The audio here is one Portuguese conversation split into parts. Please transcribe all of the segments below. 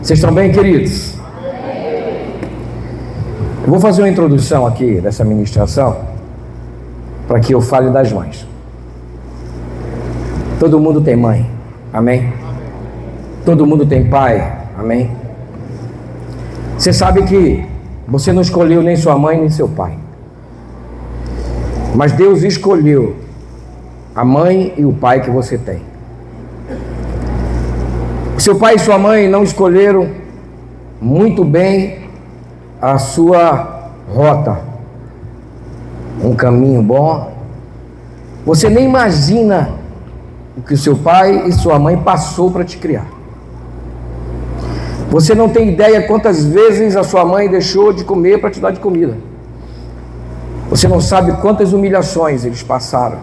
Vocês estão bem, queridos? Eu vou fazer uma introdução aqui dessa ministração para que eu fale das mães. Todo mundo tem mãe, amém? Todo mundo tem pai, amém? Você sabe que você não escolheu nem sua mãe nem seu pai, mas Deus escolheu a mãe e o pai que você tem. Seu pai e sua mãe não escolheram muito bem a sua rota, um caminho bom. Você nem imagina o que o seu pai e sua mãe passou para te criar. Você não tem ideia quantas vezes a sua mãe deixou de comer para te dar de comida. Você não sabe quantas humilhações eles passaram.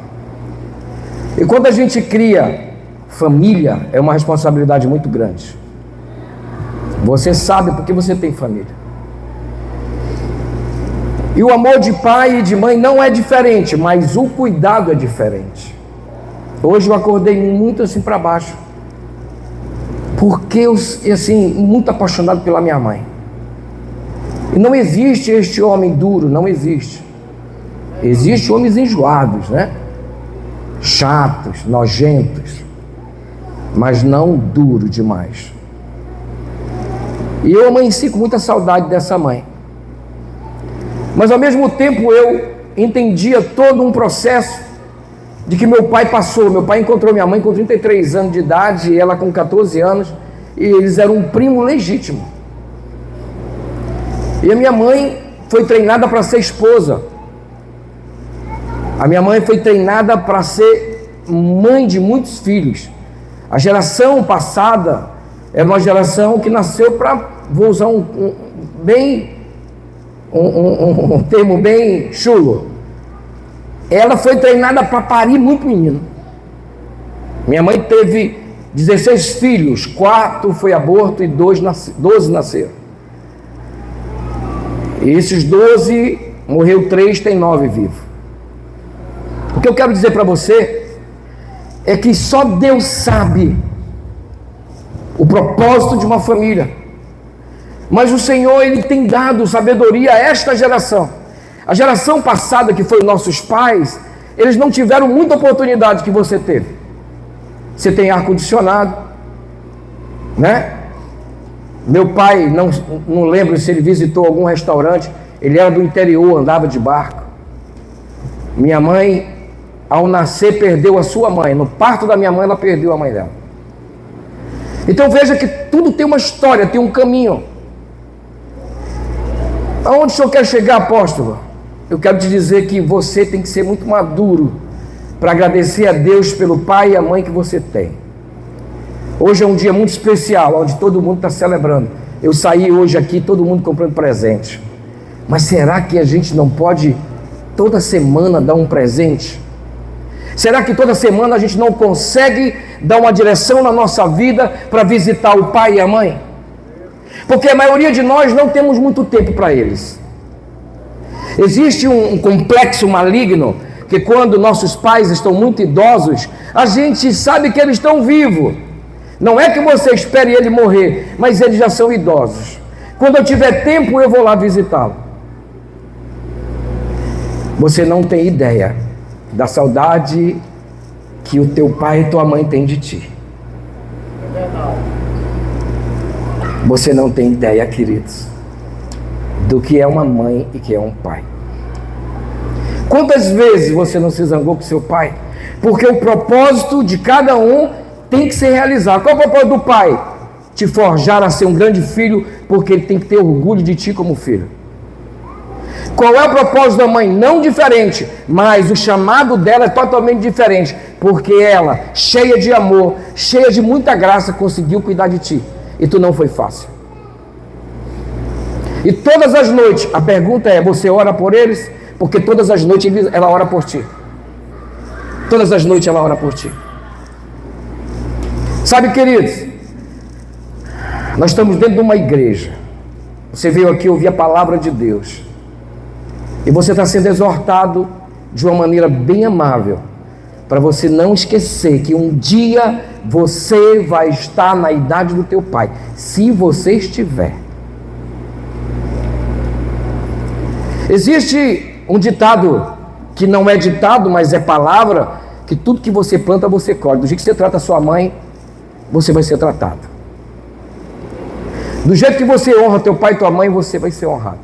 E quando a gente cria família, é uma responsabilidade muito grande. Você sabe porque você tem família. E o amor de pai e de mãe não é diferente, mas o cuidado é diferente. Hoje eu acordei muito assim para baixo, porque eu, assim, muito apaixonado pela minha mãe. E não existe este homem duro, não existe. Existem homens enjoados, né? Chatos, nojentos, mas não duro demais. E eu amanheci com muita saudade dessa mãe. Mas ao mesmo tempo eu entendia todo um processo de que meu pai passou. Meu pai encontrou minha mãe com 33 anos de idade e ela com 14 anos, e eles eram um primo legítimo. E a minha mãe foi treinada para ser esposa. A minha mãe foi treinada para ser mãe de muitos filhos. A geração passada era uma geração que nasceu para, vou usar um termo bem chulo, ela foi treinada para parir muito menino. Minha mãe teve 16 filhos, 4 foi aborto e 12 nasceram. E esses 12, morreu 3, tem 9 vivos. O que eu quero dizer para você é que só Deus sabe o propósito de uma família. Mas o Senhor, Ele tem dado sabedoria a esta geração. A geração passada, que foi nossos pais, eles não tiveram muita oportunidade que você teve. Você tem ar-condicionado, né? Meu pai, não lembro se ele visitou algum restaurante, ele era do interior, andava de barco. Minha mãe, ao nascer, perdeu a sua mãe. No parto da minha mãe, ela perdeu a mãe dela. Então veja que tudo tem uma história, tem um caminho. Aonde o senhor quer chegar, apóstolo? Eu quero te dizer que você tem que ser muito maduro para agradecer a Deus pelo pai e a mãe que você tem. Hoje é um dia muito especial, onde todo mundo está celebrando. Eu saí hoje aqui, todo mundo comprando presente. Mas será que a gente não pode toda semana dar um presente? Será que toda semana a gente não consegue dar uma direção na nossa vida para visitar o pai e a mãe? Porque a maioria de nós não temos muito tempo para eles. Existe um complexo maligno, que quando nossos pais estão muito idosos, a gente sabe que eles estão vivos. Não é que você espere ele morrer, mas eles já são idosos. Quando eu tiver tempo, eu vou lá visitá-lo. Você não tem ideia da saudade que o teu pai e tua mãe têm de ti. É verdade. Você não tem ideia, queridos, do que é uma mãe e que é um pai. Quantas vezes você não se zangou com seu pai? Porque o propósito de cada um tem que ser realizado. Qual é o propósito do pai? Te forjar a ser um grande filho, porque ele tem que ter orgulho de ti como filho. Qual é o propósito da mãe? Não diferente, mas o chamado dela é totalmente diferente, porque ela, cheia de amor, cheia de muita graça, conseguiu cuidar de ti. E tu não foi fácil. E todas as noites, a pergunta é, você ora por eles? Porque todas as noites ela ora por ti. Todas as noites ela ora por ti. Sabe, queridos, nós estamos dentro de uma igreja. Você veio aqui ouvir a palavra de Deus. E você está sendo exortado de uma maneira bem amável, para você não esquecer que um dia você vai estar na idade do teu pai, se você estiver. Existe um ditado que não é ditado, mas é palavra, que tudo que você planta, você colhe. Do jeito que você trata a sua mãe, você vai ser tratado. Do jeito que você honra teu pai e tua mãe, você vai ser honrado.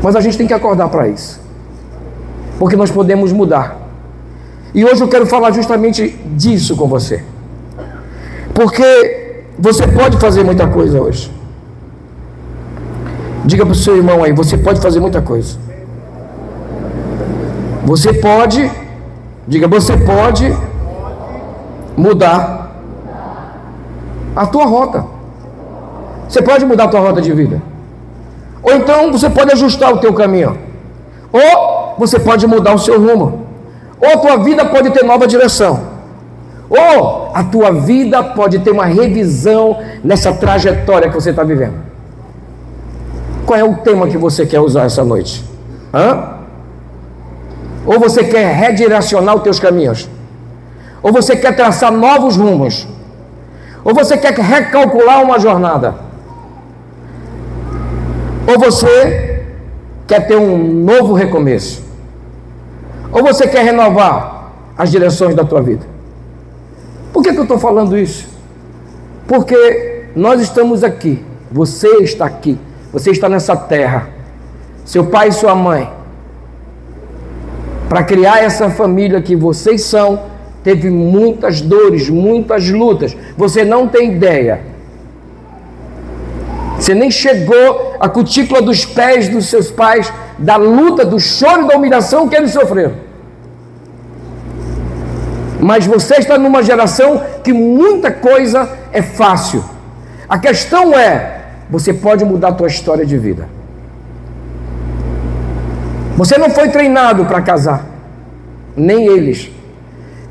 Mas a gente tem que acordar para isso, porque nós podemos mudar. E hoje eu quero falar justamente disso com você, porque você pode fazer muita coisa hoje. Diga para o seu irmão aí, você pode fazer muita coisa. Você pode, diga, você pode mudar a tua rota. Você pode mudar a tua rota de vida. Ou então você pode ajustar o teu caminho. Ou você pode mudar o seu rumo. Ou a tua vida pode ter nova direção. Ou a tua vida pode ter uma revisão nessa trajetória que você está vivendo. Qual é o tema que você quer usar essa noite? Ou você quer redirecionar os teus caminhos? Ou você quer traçar novos rumos? Ou você quer recalcular uma jornada? Ou você quer ter um novo recomeço? Ou você quer renovar as direções da tua vida? Por que eu estou falando isso? Porque nós estamos aqui, você está aqui, você está nessa terra, seu pai e sua mãe, para criar essa família que vocês são, teve muitas dores, muitas lutas, você não tem ideia. Você nem chegou à cutícula dos pés dos seus pais, da luta, do choro e da humilhação que eles sofreram. Mas você está numa geração que muita coisa é fácil. A questão é, você pode mudar a tua história de vida. Você não foi treinado para casar, nem eles.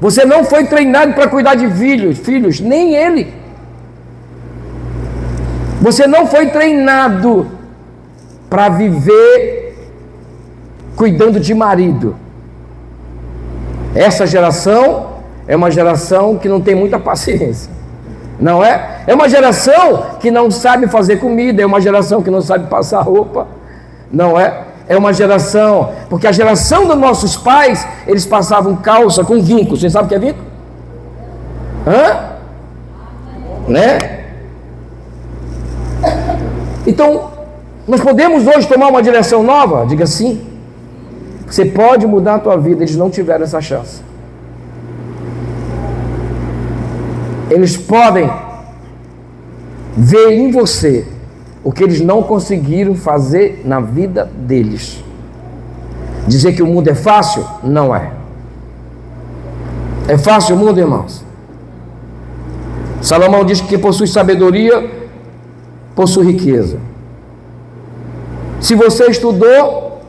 Você não foi treinado para cuidar de filhos, nem ele. Você não foi treinado para viver cuidando de marido. Essa geração é uma geração que não tem muita paciência, não é? É uma geração que não sabe fazer comida, é uma geração que não sabe passar roupa, não é? É uma geração, porque a geração dos nossos pais, eles passavam calça com vinco. Você sabe o que é vinco? Né? Então, nós podemos hoje tomar uma direção nova? Diga sim. Você pode mudar a tua vida. Eles não tiveram essa chance. Eles podem ver em você o que eles não conseguiram fazer na vida deles. Dizer que o mundo é fácil? Não é. É fácil o mundo, irmãos? Salomão diz que quem possui sabedoria possui riqueza. Se você estudou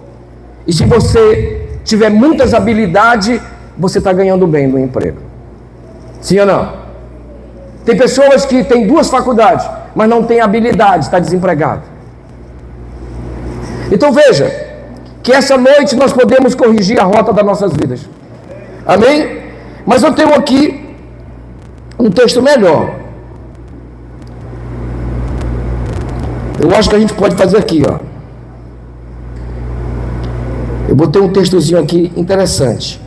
e se você tiver muitas habilidades, você está ganhando bem no emprego. Sim ou não? Tem pessoas que têm 2 faculdades, mas não tem habilidade, está desempregado. Então veja, que essa noite nós podemos corrigir a rota das nossas vidas. Amém? Mas eu tenho aqui um texto melhor. Eu acho que a gente pode fazer aqui, ó. Eu botei um textozinho aqui interessante.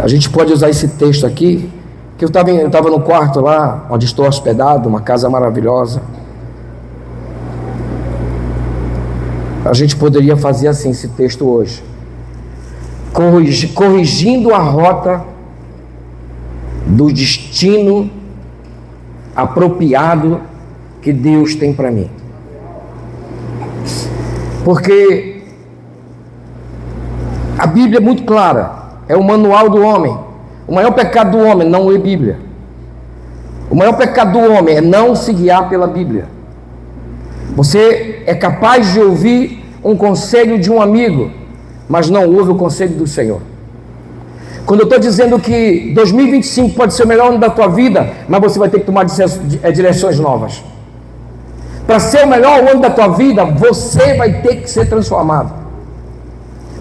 A gente pode usar esse texto aqui, que eu estava no quarto lá, onde estou hospedado, uma casa maravilhosa. A gente poderia fazer assim esse texto hoje. Corrigindo a rota do destino apropriado que Deus tem para mim. Porque a Bíblia é muito clara. É o manual do homem. O maior pecado do homem é não ler Bíblia. O maior pecado do homem é não se guiar pela Bíblia. Você é capaz de ouvir um conselho de um amigo, mas não ouve o conselho do Senhor. Quando eu estou dizendo que 2025 pode ser o melhor ano da tua vida, mas você vai ter que tomar direções novas. Para ser o melhor ano da tua vida, você vai ter que ser transformado.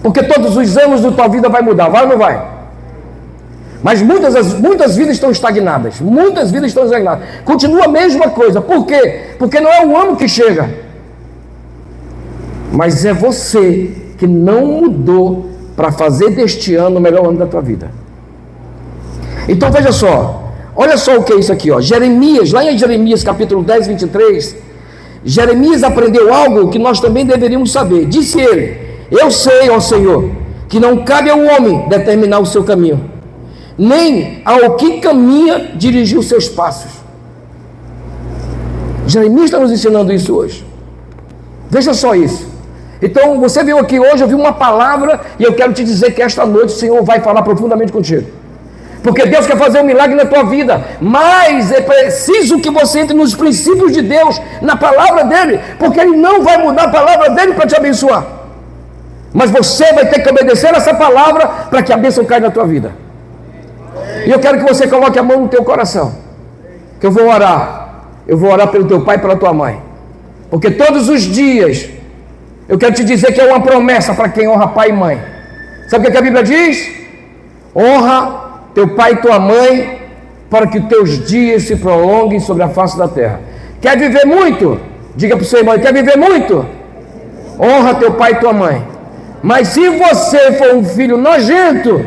Porque todos os anos da tua vida vai mudar, vai ou não vai? Mas muitas vidas estão estagnadas. Muitas vidas estão estagnadas. Continua a mesma coisa. Por quê? Porque não é o ano que chega. Mas é você que não mudou para fazer deste ano o melhor ano da tua vida. Então veja só. Olha só o que é isso aqui, ó. Jeremias, lá em Jeremias capítulo 10, 23. Jeremias aprendeu algo que nós também deveríamos saber. Disse ele: eu sei, ó Senhor, que não cabe ao homem determinar o seu caminho, nem ao que caminha dirigir os seus passos. Jeremias está nos ensinando isso hoje. Veja só isso. Então você veio aqui hoje, ouviu uma palavra, e eu quero te dizer que esta noite o Senhor vai falar profundamente contigo. Porque Deus quer fazer um milagre na tua vida, mas é preciso que você entre nos princípios de Deus, na palavra dele, porque ele não vai mudar a palavra dele para te abençoar. Mas você vai ter que obedecer essa palavra para que a bênção caia na tua vida. E eu quero que você coloque a mão no teu coração, que eu vou orar pelo teu pai e pela tua mãe, porque todos os dias, eu quero te dizer que é uma promessa para quem honra pai e mãe. Sabe o que a Bíblia diz? Honra teu pai e tua mãe, para que os teus dias se prolonguem sobre a face da terra. Quer viver muito? Diga para o seu irmão: quer viver muito? Honra teu pai e tua mãe. Mas se você for um filho nojento,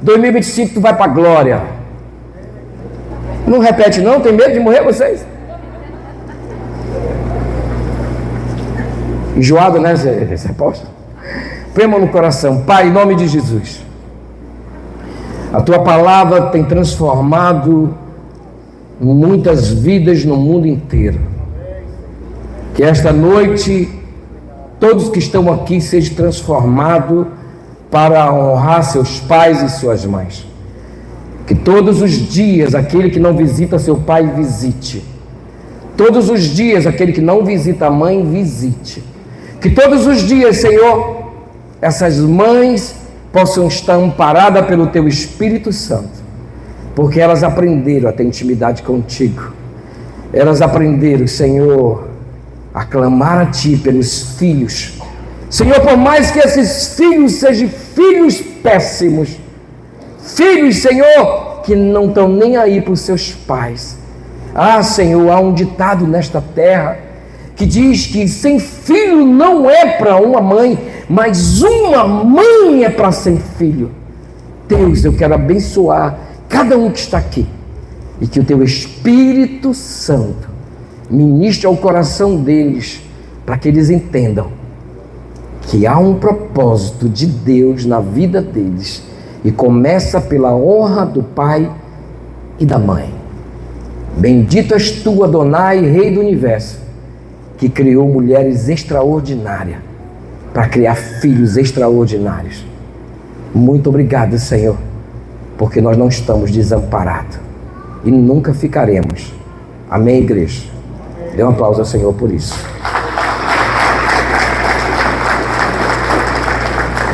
2025 tu vai para a glória. Não repete não? Tem medo de morrer vocês? Enjoado, né? Você pode? Põe a mão no coração. Pai, em nome de Jesus, a tua palavra tem transformado muitas vidas no mundo inteiro. Que esta noite todos que estão aqui sejam transformados para honrar seus pais e suas mães. Que todos os dias aquele que não visita seu pai visite. Todos os dias aquele que não visita a mãe visite. Que todos os dias, Senhor, essas mães possam estar amparadas pelo teu Espírito Santo, porque elas aprenderam a ter intimidade contigo. Elas aprenderam, Senhor, a clamar a ti pelos filhos. Senhor, por mais que esses filhos sejam filhos péssimos, filhos, Senhor, que não estão nem aí para os seus pais. Ah, Senhor, há um ditado nesta terra que diz que sem filho não é para uma mãe, mas uma mãe é para sem filho. Deus, eu quero abençoar cada um que está aqui, e que o teu Espírito Santo ministre ao coração deles, para que eles entendam que há um propósito de Deus na vida deles, e começa pela honra do pai e da mãe. Bendito és tu, Adonai, Rei do Universo, que criou mulheres extraordinárias para criar filhos extraordinários. Muito obrigado, Senhor, porque nós não estamos desamparados e nunca ficaremos. Amém, igreja? Dê um aplauso ao Senhor por isso.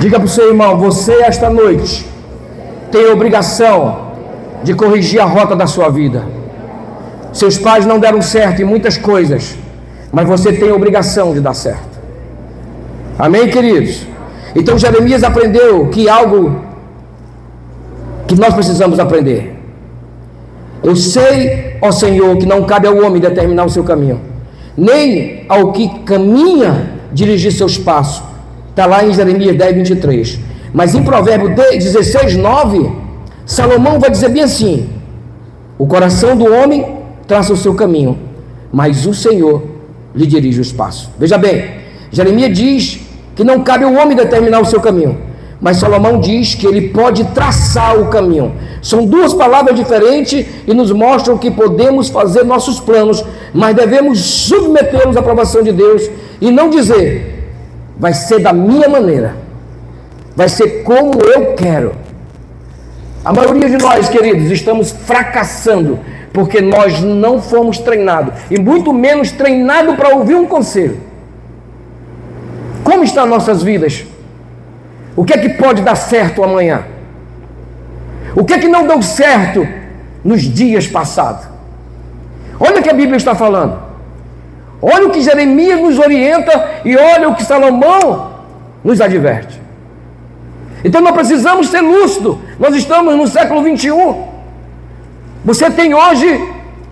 Diga para o seu irmão: você esta noite tem a obrigação de corrigir a rota da sua vida. Seus pais não deram certo em muitas coisas, mas você tem a obrigação de dar certo. Amém, queridos? Então Jeremias aprendeu que algo que nós precisamos aprender. Eu sei, ó Senhor, que não cabe ao homem determinar o seu caminho, nem ao que caminha dirigir seus passos. Está lá em Jeremias 10, 23. Mas em Provérbios 16, 9, Salomão vai dizer bem assim: o coração do homem traça o seu caminho, mas o Senhor lhe dirige os passos. Veja bem, Jeremias diz que não cabe ao homem determinar o seu caminho, mas Salomão diz que ele pode traçar o caminho. São duas palavras diferentes e nos mostram que podemos fazer nossos planos, mas devemos submetê-los à aprovação de Deus e não dizer: vai ser da minha maneira, vai ser como eu quero. A maioria de nós, queridos, estamos fracassando porque nós não fomos treinados, e muito menos treinados para ouvir um conselho. Como estão nossas vidas? O que é que pode dar certo amanhã? O que é que não deu certo nos dias passados? Olha o que a Bíblia está falando. Olha o que Jeremias nos orienta e olha o que Salomão nos adverte. Então nós precisamos ser lúcidos. Nós estamos no século 21. Você tem hoje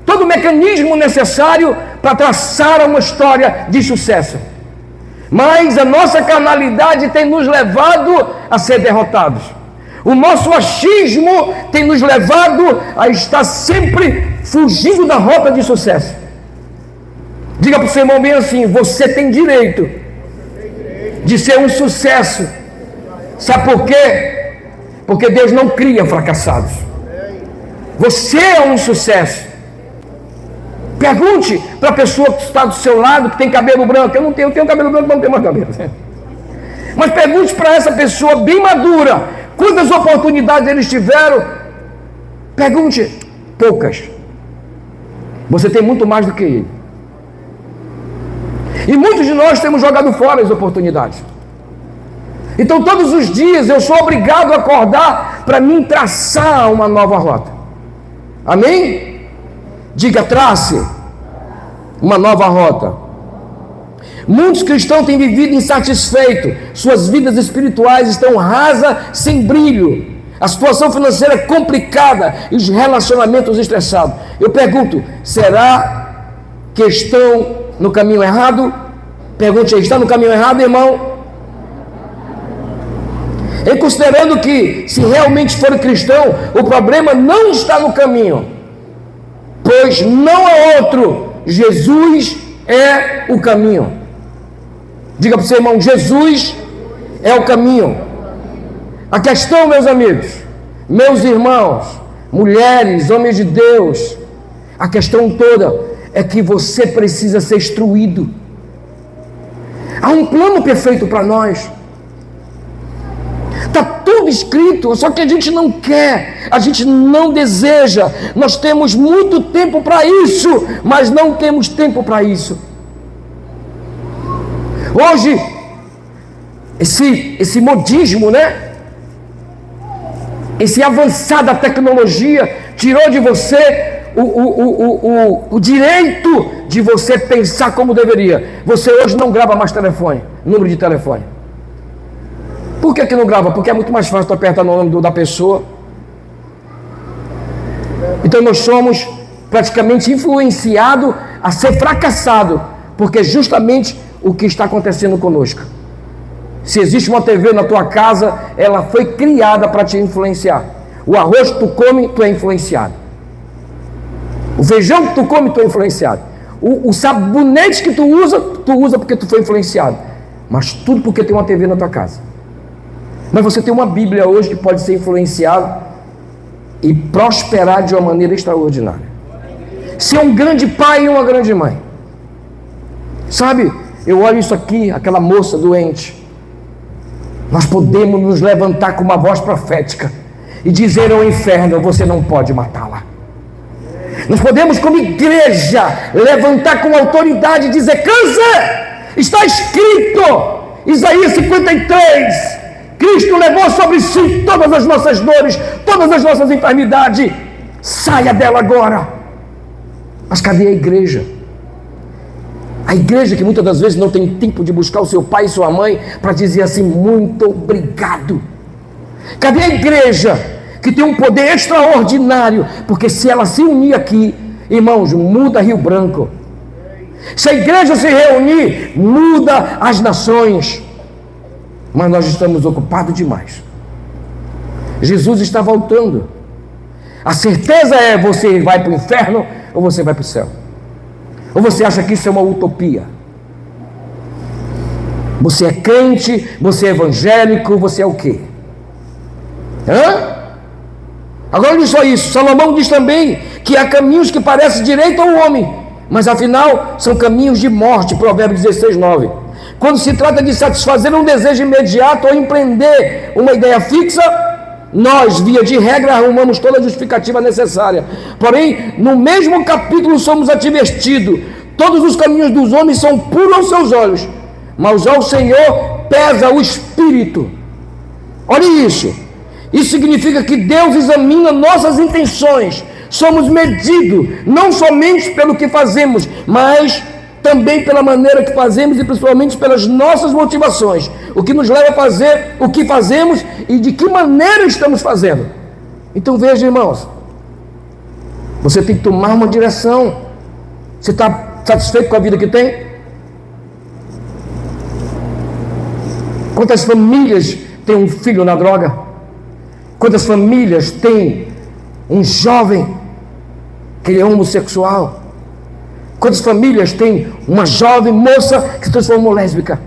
todo o mecanismo necessário para traçar uma história de sucesso. Mas a nossa carnalidade tem nos levado a ser derrotados. O nosso achismo tem nos levado a estar sempre fugindo da rota de sucesso. Diga para o seu irmão bem assim: você tem direito de ser um sucesso. Sabe por quê? Porque Deus não cria fracassados. Você é um sucesso. Pergunte para a pessoa que está do seu lado, que tem cabelo branco. Eu tenho cabelo branco, não tenho mais cabelo. Mas pergunte para essa pessoa bem madura, quantas oportunidades eles tiveram. Pergunte: poucas. Você tem muito mais do que ele. E muitos de nós temos jogado fora as oportunidades. Então todos os dias eu sou obrigado a acordar para mim traçar uma nova rota. Amém? Diga: trace uma nova rota. Muitos cristãos têm vivido insatisfeitos, suas vidas espirituais estão rasas, sem brilho, a situação financeira é complicada e os relacionamentos estressados. Eu pergunto: será que estão no caminho errado? Pergunte aí: está no caminho errado, irmão? E considerando que, se realmente for cristão, o problema não está no caminho, pois não há outro. Jesus é o caminho. Diga para o seu irmão: Jesus é o caminho. A questão, meus amigos, meus irmãos, mulheres, homens de Deus, a questão toda é que você precisa ser instruído. Há um plano perfeito para nós. Está tudo escrito, só que a gente não quer, a gente não deseja. Nós temos muito tempo para isso, mas não temos tempo para isso. Hoje, esse modismo, né? Esse avançar da tecnologia tirou de você o direito de você pensar como deveria. Você hoje não grava mais telefone, número de telefone. Por que não grava? Porque é muito mais fácil tu apertar no nome da pessoa. Então nós somos praticamente influenciados a ser fracassado, porque é justamente o que está acontecendo conosco. Se existe uma TV na tua casa, ela foi criada para te influenciar. O arroz que tu come, tu é influenciado. O feijão que tu come, tu é influenciado. O sabonete que tu usa porque tu foi influenciado. Mas tudo porque tem uma TV na tua casa. Mas você tem uma Bíblia hoje que pode ser influenciado e prosperar de uma maneira extraordinária. Ser um grande pai e uma grande mãe. Sabe, eu olho isso aqui, aquela moça doente. Nós podemos nos levantar com uma voz profética e dizer ao inferno: você não pode matá-la. Nós podemos, como igreja, levantar com autoridade e dizer: câncer, está escrito, Isaías 53, Cristo levou sobre si todas as nossas dores, todas as nossas enfermidades, saia dela agora. Mas cadê a igreja? A igreja que muitas das vezes não tem tempo de buscar o seu pai e sua mãe para dizer assim: muito obrigado. Cadê a igreja que tem um poder extraordinário? Porque se ela se unir aqui, irmãos, muda Rio Branco. Se a igreja se reunir, muda as nações. Mas nós estamos ocupados demais. Jesus está voltando. A certeza é: você vai para o inferno ou você vai para o céu. Ou você acha que isso é uma utopia? Você é crente, você é evangélico, você é o quê? Agora olha só isso, Salomão diz também que há caminhos que parecem direito ao homem, mas afinal são caminhos de morte. Provérbios 16:9. Quando se trata de satisfazer um desejo imediato ou empreender uma ideia fixa, nós, via de regra, arrumamos toda a justificativa necessária. Porém, no mesmo capítulo somos advertidos: todos os caminhos dos homens são puros aos seus olhos, mas ao Senhor pesa o espírito. Olha isso. Isso significa que Deus examina nossas intenções. Somos medidos não somente pelo que fazemos, mas também pela maneira que fazemos e principalmente pelas nossas motivações, o que nos leva a fazer o que fazemos e de que maneira estamos fazendo. Então veja, irmãos, você tem que tomar uma direção. Você está satisfeito com a vida que tem? Quantas famílias têm um filho na droga? Quantas famílias têm um jovem que ele é homossexual? Quantas famílias têm uma jovem moça que se transformou lésbica?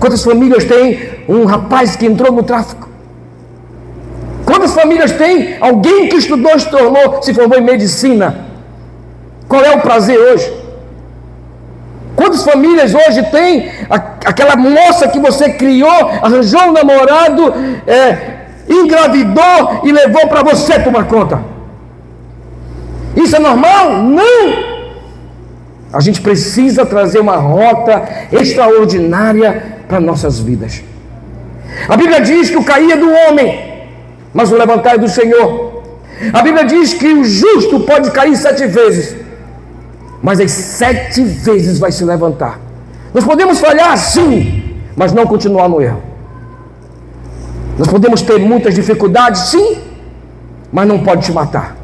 Quantas famílias têm um rapaz que entrou no tráfico? Quantas famílias têm alguém que estudou, se formou em medicina? Qual é o prazer hoje? Quantas famílias hoje têm aquela moça que você criou, arranjou um namorado, engravidou e levou para você tomar conta? Isso é normal? Não! A gente precisa trazer uma rota extraordinária para nossas vidas. A Bíblia diz que o cair é do homem, mas o levantar é do Senhor. A Bíblia diz que o justo pode cair 7 vezes, mas as 7 vezes vai se levantar. Nós podemos falhar sim, mas não continuar no erro. Nós podemos ter muitas dificuldades sim, mas não pode te matar.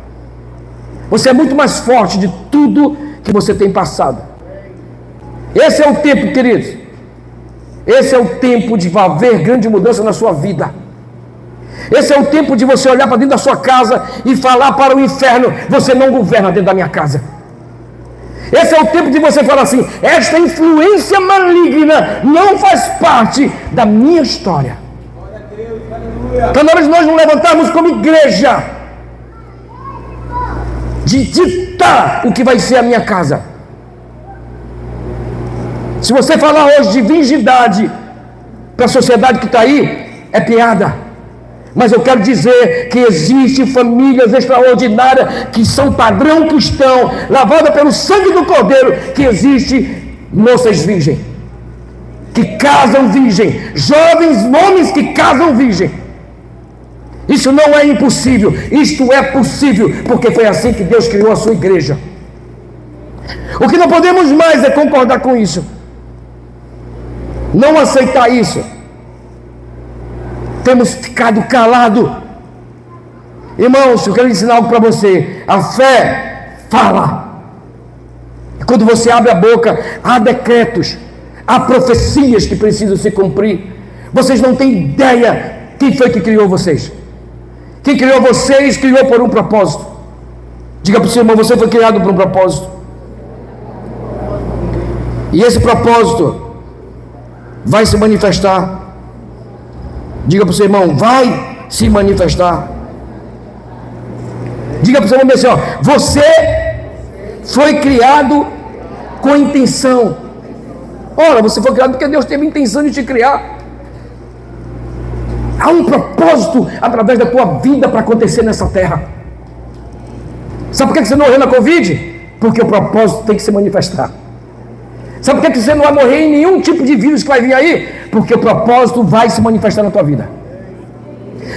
Você é muito mais forte de tudo que você tem passado. Esse é o tempo, queridos. Esse é o tempo de haver grande mudança na sua vida. Esse é o tempo de você olhar para dentro da sua casa e falar para o inferno: você não governa dentro da minha casa. Esse é o tempo de você falar assim: esta influência maligna não faz parte da minha história. Então, na hora de nós nos levantarmos como igreja, de ditar o que vai ser a minha casa. Se você falar hoje de virgindade para a sociedade que está aí, é piada. Mas eu quero dizer que existem famílias extraordinárias que são padrão cristão, lavada pelo sangue do Cordeiro, que existe moças virgens, que casam virgem, jovens homens que casam virgem. Isso não é impossível, isto é possível, porque foi assim que Deus criou a sua igreja. O que não podemos mais é concordar com isso, não aceitar isso. Temos ficado calados. Irmãos, eu quero ensinar algo para você. A fé fala. E quando você abre a boca, há decretos, há profecias que precisam se cumprir. Vocês não têm ideia quem foi que criou vocês. Quem criou vocês, criou por um propósito. Diga para o seu irmão: você foi criado por um propósito. E esse propósito vai se manifestar. Diga para o seu irmão: vai se manifestar. Diga para o seu irmão assim: ó, você foi criado com intenção. Ora, você foi criado porque Deus teve intenção de te criar. Há um propósito através da tua vida para acontecer nessa terra. Sabe por que você não morreu na Covid? Porque o propósito tem que se manifestar. Sabe por que você não vai morrer em nenhum tipo de vírus que vai vir aí? Porque o propósito vai se manifestar na tua vida.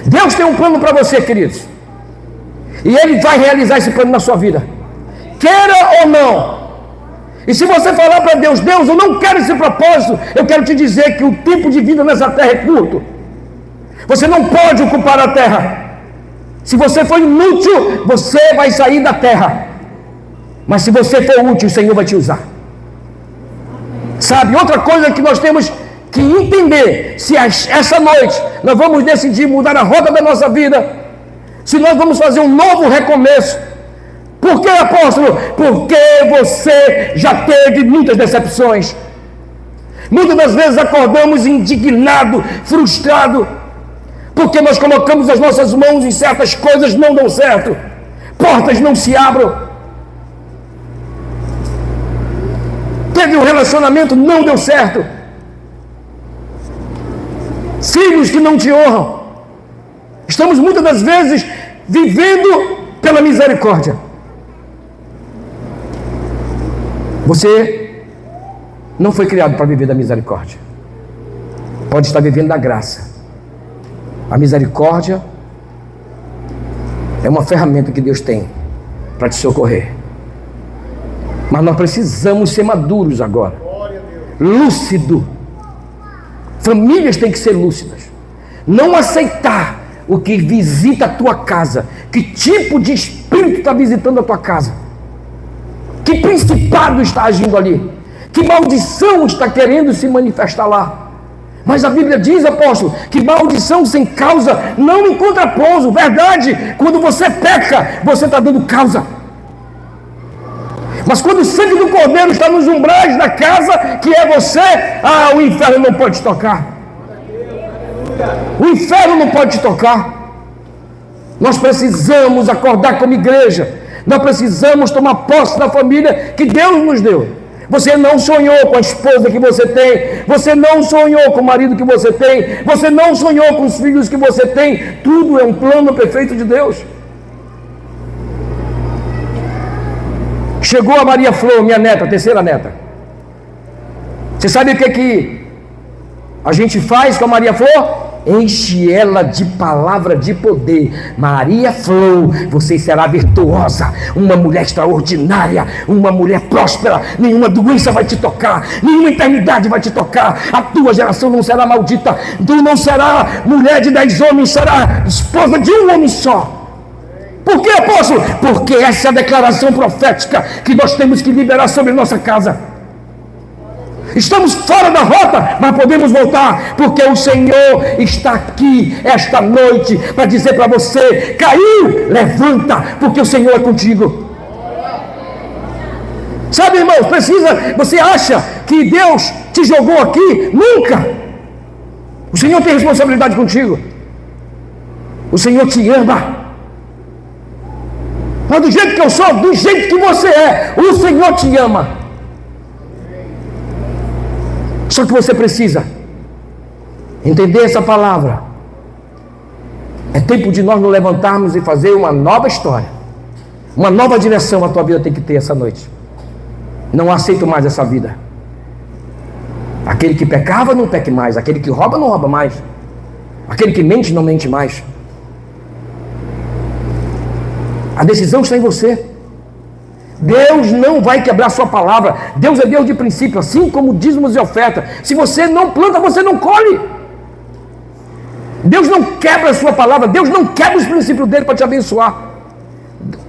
Deus tem um plano para você, queridos, e Ele vai realizar esse plano na sua vida, queira ou não. E se você falar para Deus: Deus, eu não quero esse propósito, eu quero te dizer que o tempo de vida nessa terra é curto. Você não pode ocupar a terra. Se você for inútil, você vai sair da terra. Mas se você for útil, o Senhor vai te usar. Sabe, outra coisa que nós temos que entender: se essa noite nós vamos decidir mudar a rota da nossa vida, se nós vamos fazer um novo recomeço. Por que, apóstolo? Porque você já teve muitas decepções. Muitas das vezes acordamos indignados, frustrados, porque nós colocamos as nossas mãos em certas coisas, não dão certo, portas não se abrem. Teve um relacionamento, não deu certo. Filhos que não te honram. Estamos muitas das vezes vivendo pela misericórdia. Você não foi criado para viver da misericórdia. Pode estar vivendo da graça. A misericórdia é uma ferramenta que Deus tem para te socorrer. Mas nós precisamos ser maduros agora, lúcido. Famílias têm que ser lúcidas, não aceitar o que visita a tua casa. Que tipo de espírito está visitando a tua casa? Que principado está agindo ali? Que maldição está querendo se manifestar lá? Mas a Bíblia diz, apóstolo, que maldição sem causa não encontra pouso. Verdade, quando você peca, você está dando causa. Mas quando o sangue do Cordeiro está nos umbrais da casa, que é você, o inferno não pode te tocar. O inferno não pode te tocar. Nós precisamos acordar como igreja. Nós precisamos tomar posse da família que Deus nos deu. Você não sonhou com a esposa que você tem. Você não sonhou com o marido que você tem. Você não sonhou com os filhos que você tem. Tudo é um plano perfeito de Deus. Chegou a Maria Flor, minha neta, terceira neta. Você sabe o que a gente faz com a Maria Flor? Enche ela de palavra de poder. Maria Flor, você será virtuosa, uma mulher extraordinária, uma mulher próspera. Nenhuma doença vai te tocar, nenhuma enfermidade vai te tocar. A tua geração não será maldita. Tu não será mulher de 10 homens, será esposa de um homem só. Por quê, apóstolo? Porque essa é a declaração profética que nós temos que liberar sobre nossa casa. Estamos fora da rota, mas podemos voltar, porque o Senhor está aqui esta noite para dizer para você: caiu, levanta, porque o Senhor é contigo. Sabe, irmãos, você acha que Deus te jogou aqui? Nunca. O Senhor tem responsabilidade contigo. O Senhor te ama. Mas do jeito que eu sou, do jeito que você é, o Senhor te ama. Só que você precisa entender essa palavra. É tempo de nós nos levantarmos e fazer uma nova história, uma nova direção a tua vida tem que ter essa noite. Não aceito mais essa vida. Aquele que pecava não peque mais, aquele que rouba não rouba mais, aquele que mente não mente mais. A decisão está em você. Deus não vai quebrar sua palavra. Deus é Deus de princípio, assim como dízimos e oferta. Se você não planta, você não colhe. Deus não quebra a sua palavra. Deus não quebra os princípios dele para te abençoar.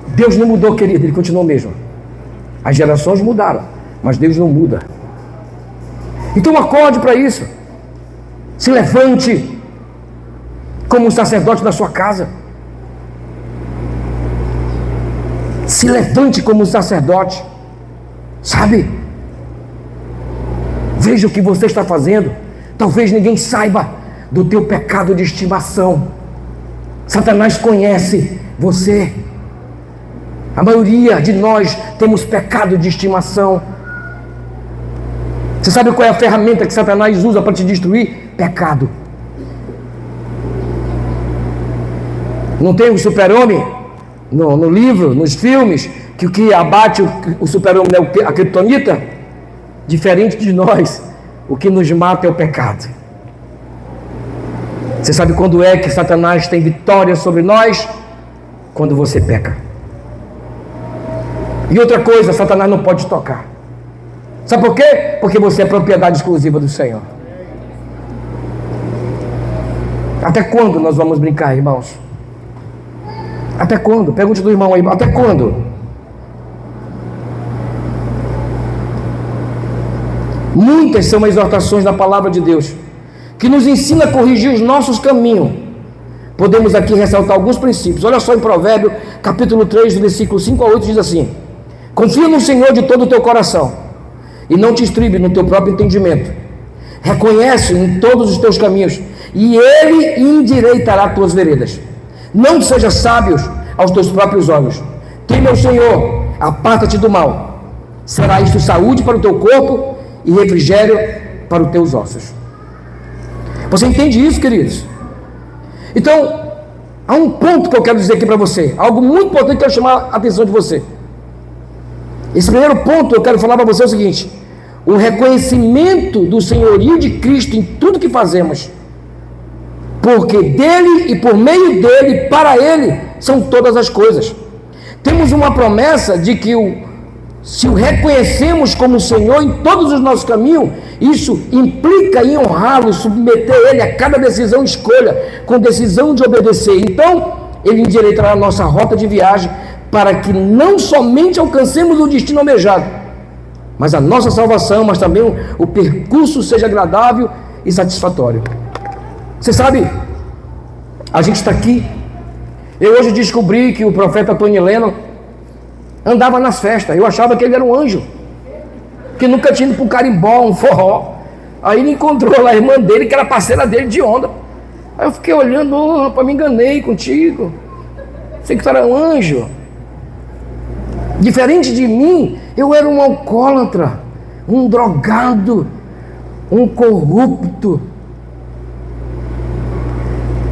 Deus não mudou, querido, ele continuou mesmo. As gerações mudaram, mas Deus não muda. Então acorde para isso. Se levante como um sacerdote da sua casa. Se levante como um sacerdote, sabe? Veja o que você está fazendo. Talvez ninguém saiba do teu pecado de estimação. Satanás conhece você. A maioria de nós temos pecado de estimação. Você sabe qual é a ferramenta que Satanás usa para te destruir? Pecado. Não tem o super-homem? No livro, nos filmes, que o que abate o super-homem é a criptonita. Diferente de nós, o que nos mata é o pecado. Você sabe quando é que Satanás tem vitória sobre nós? Quando você peca. E outra coisa, Satanás não pode tocar. Sabe por quê? Porque você é propriedade exclusiva do Senhor. Até quando nós vamos brincar, irmãos? Até quando? Pergunte do irmão aí, até quando? Muitas são as exortações da palavra de Deus, que nos ensina a corrigir os nossos caminhos. Podemos aqui ressaltar alguns princípios. Olha só em Provérbio, capítulo 3, versículo 5 a 8, diz assim: confia no Senhor de todo o teu coração, e não te estribe no teu próprio entendimento. Reconhece em todos os teus caminhos, e Ele endireitará tuas veredas. Não sejas sábios aos teus próprios olhos. Teme ao Senhor, aparta-te do mal. Será isto saúde para o teu corpo e refrigério para os teus ossos. Você entende isso, queridos? Então, há um ponto que eu quero dizer aqui para você, algo muito importante que eu quero chamar a atenção de você. Esse primeiro ponto eu quero falar para você é o seguinte: o reconhecimento do senhorio de Cristo em tudo que fazemos. Porque dele e por meio dele, para ele, são todas as coisas. Temos uma promessa de que o se o reconhecemos como Senhor em todos os nossos caminhos, isso implica em honrá-lo, submeter ele a cada decisão e escolha, com decisão de obedecer. Então, ele endireitará a nossa rota de viagem, para que não somente alcancemos o destino almejado, mas a nossa salvação, mas também o percurso seja agradável e satisfatório. Você sabe, a gente está aqui. Eu hoje descobri que o profeta Tony Lennon andava nas festas. Eu achava que ele era um anjo, que nunca tinha ido para um carimbó, um forró. Aí ele encontrou lá a irmã dele, que era parceira dele de onda. Aí eu fiquei olhando, rapaz, me enganei contigo. Sei que tu era um anjo. Diferente de mim, eu era um alcoólatra, um drogado, um corrupto.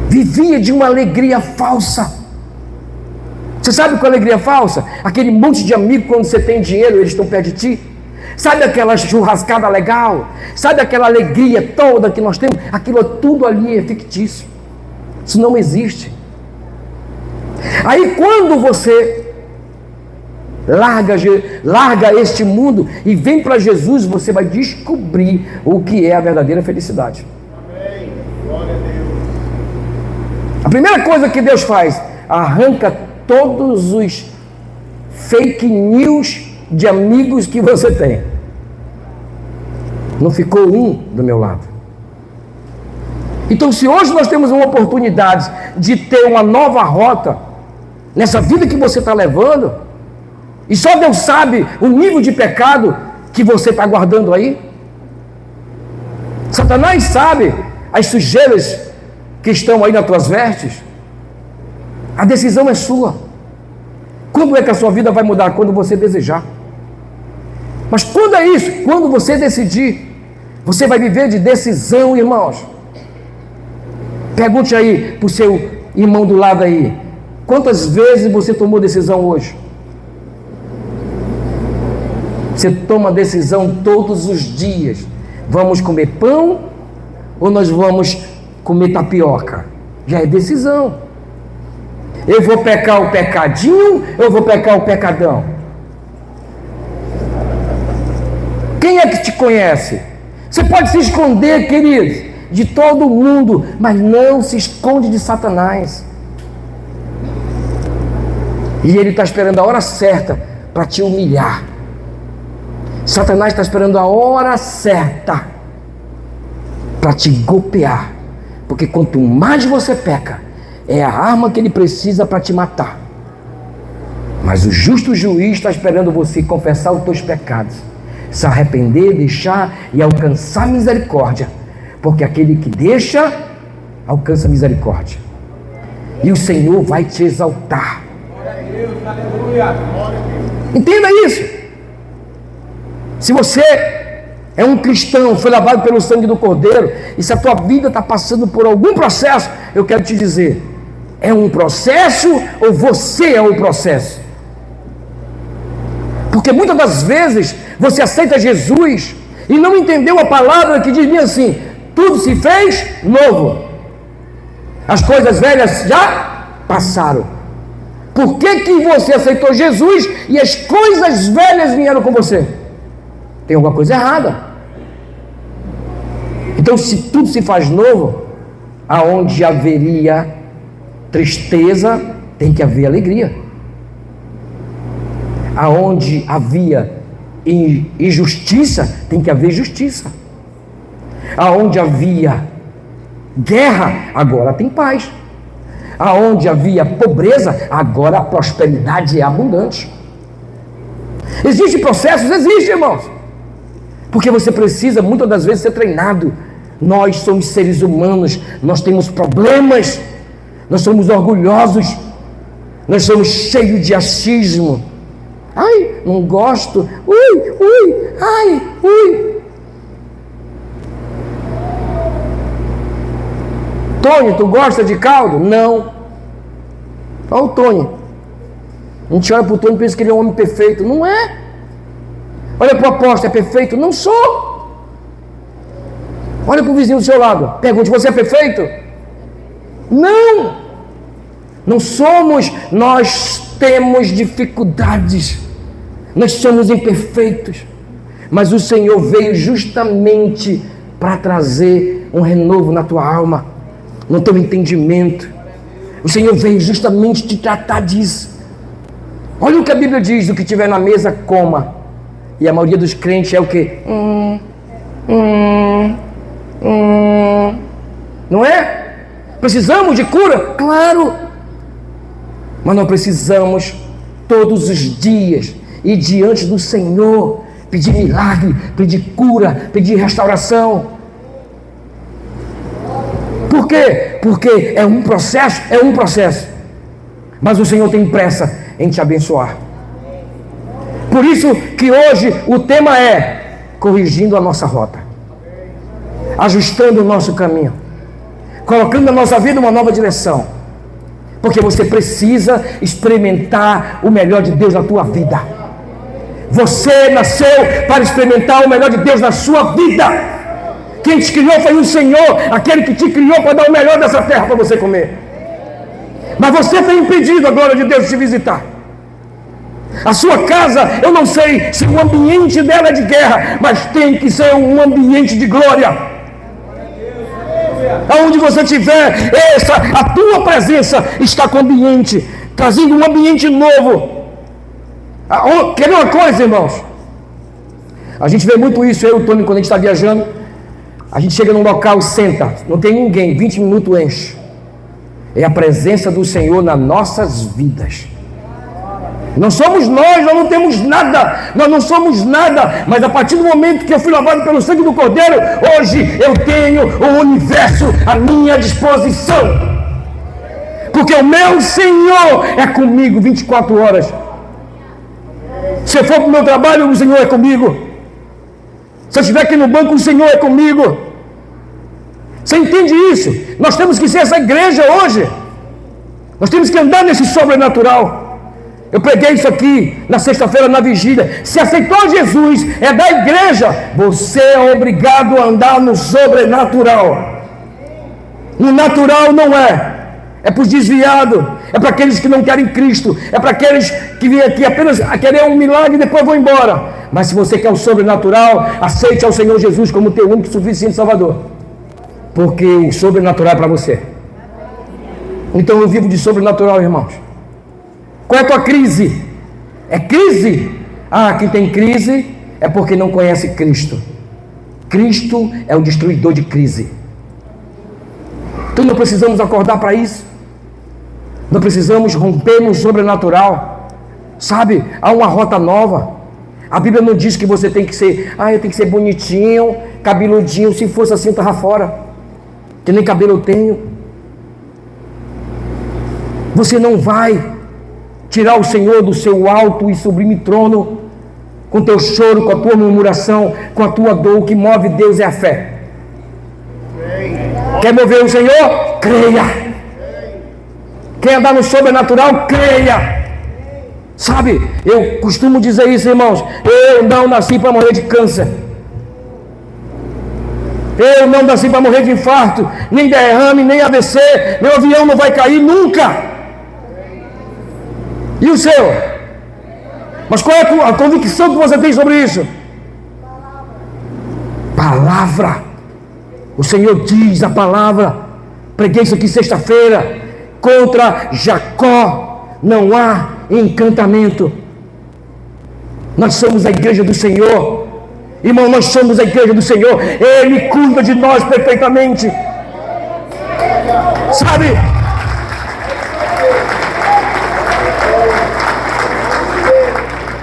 Vivia de uma alegria falsa. Você sabe qual é a alegria falsa? Aquele monte de amigos, quando você tem dinheiro, eles estão perto de ti. Sabe aquela churrascada legal? Sabe aquela alegria toda que nós temos? Aquilo tudo ali é fictício. Isso não existe. Aí quando você larga este mundo e vem para Jesus, você vai descobrir o que é a verdadeira felicidade. Amém. Glória a Deus. A primeira coisa que Deus faz, arranca todos os fake news de amigos que você tem. Não ficou um do meu lado. Então, se hoje nós temos uma oportunidade de ter uma nova rota nessa vida que você está levando, e só Deus sabe o nível de pecado que você está guardando aí. Satanás sabe as sujeiras que estão aí nas tuas vestes. A decisão é sua. Quando é que a sua vida vai mudar? Quando você desejar. Mas quando é isso? Quando você decidir. Você vai viver de decisão, irmãos. Pergunte aí para o seu irmão do lado aí: quantas vezes você tomou decisão hoje? Você toma decisão todos os dias. Vamos comer pão ou nós vamos comer tapioca? Já é decisão. Eu vou pecar o pecadinho ou eu vou pecar o pecadão? Quem é que te conhece? Você pode se esconder, queridos, de todo mundo, mas não se esconde de Satanás. E ele está esperando a hora certa para te humilhar. Satanás está esperando a hora certa para te golpear, porque quanto mais você peca, é a arma que ele precisa para te matar. Mas o justo juiz está esperando você confessar os teus pecados, se arrepender, deixar e alcançar misericórdia, porque aquele que deixa, alcança misericórdia, e o Senhor vai te exaltar. Entenda isso. Se você é um cristão, foi lavado pelo sangue do Cordeiro, e se a tua vida está passando por algum processo, eu quero te dizer: é um processo ou você é o processo? Porque muitas das vezes você aceita Jesus e não entendeu a palavra que diz bem assim: tudo se fez novo, as coisas velhas já passaram. Por que que você aceitou Jesus e as coisas velhas vieram com você? Tem alguma coisa errada. Então, se tudo se faz novo, aonde haveria tristeza, tem que haver alegria. Aonde havia injustiça, tem que haver justiça. Aonde havia guerra, agora tem paz. Aonde havia pobreza, agora a prosperidade é abundante. Existem processos? Existem, irmãos. Porque você precisa muitas das vezes ser treinado. Nós somos seres humanos, nós temos problemas, nós somos orgulhosos, nós somos cheios de achismo. Ai, não gosto. Ui, ai, ui. Tony, tu gosta de caldo? Não. Olha o Tony. A gente olha para o Tony e pensa que ele é um homem perfeito. Não é. Olha para o apóstolo, é perfeito? Não sou. Olha para o vizinho do seu lado, pergunte: você é perfeito? Não. Não somos. Nós temos dificuldades. Nós somos imperfeitos, mas o Senhor veio justamente para trazer um renovo na tua alma, no teu entendimento. O Senhor veio justamente te tratar disso. Olha o que a Bíblia diz: o que tiver na mesa, coma. E a maioria dos crentes é o quê? Não é? Precisamos de cura? Claro. Mas nós precisamos todos os dias ir diante do Senhor, pedir milagre, pedir cura, pedir restauração. Por quê? Porque é um processo. Mas o Senhor tem pressa em te abençoar. Por isso que hoje o tema é corrigindo a nossa rota, ajustando o nosso caminho, colocando na nossa vida uma nova direção. Porque você precisa experimentar o melhor de Deus na tua vida. Você nasceu para experimentar o melhor de Deus na sua vida. Quem te criou foi o Senhor, aquele que te criou para dar o melhor dessa terra para você comer. Mas você tem impedido a glória de Deus de te visitar. A sua casa, eu não sei se o ambiente dela é de guerra, mas tem que ser um ambiente de glória. Aonde você estiver, a tua presença está com o ambiente, trazendo um ambiente novo. Quer ver uma coisa, irmãos? A gente vê muito isso, eu e o Tony, quando a gente está viajando. A gente chega num local, senta, não tem ninguém, 20 minutos enche. É a presença do Senhor nas nossas vidas. Não somos nós não temos nada, nós não somos nada, mas a partir do momento que eu fui lavado pelo sangue do Cordeiro, hoje eu tenho o universo à minha disposição, porque o meu Senhor é comigo 24 horas. Se eu for para o meu trabalho, o Senhor é comigo. Se eu estiver aqui no banco, o Senhor é comigo. Você entende isso? Nós temos que ser essa igreja hoje. Nós temos que andar nesse sobrenatural. Eu preguei isso aqui na sexta-feira na vigília. Se aceitou Jesus, é da igreja, você é obrigado a andar no sobrenatural. No natural não é. É para os desviados, é para aqueles que não querem Cristo, é para aqueles que vêm aqui apenas a querer um milagre e depois vão embora. Mas se você quer o sobrenatural, aceite ao Senhor Jesus como teu único e suficiente Salvador, porque o sobrenatural é para você. Então eu vivo de sobrenatural, irmãos. Qual é a tua crise? É crise? Quem tem crise é porque não conhece Cristo. Cristo é o destruidor de crise. Então nós precisamos acordar para isso. Nós precisamos romper no sobrenatural. Sabe, há uma rota nova. A Bíblia não diz que você tem que ser, eu tenho que ser bonitinho, cabeludinho. Se fosse assim, eu estava fora, que nem cabelo eu tenho. Você não vai tirar o Senhor do seu alto e sublime trono com teu choro, com a tua murmuração, com a tua dor. O que move Deus é a fé. Quer mover o Senhor? Creia. Quer andar no sobrenatural? Creia. Sabe, eu costumo dizer isso, irmãos. Eu não nasci para morrer de câncer. Eu não nasci para morrer de infarto, nem derrame, nem AVC. Meu avião não vai cair nunca. E o seu? Mas qual é a convicção que você tem sobre isso? Palavra. O Senhor diz a palavra. Preguei isso aqui sexta-feira. Contra Jacó não há encantamento. Nós somos a igreja do Senhor. Irmão, nós somos a igreja do Senhor. Ele cuida de nós perfeitamente. Sabe?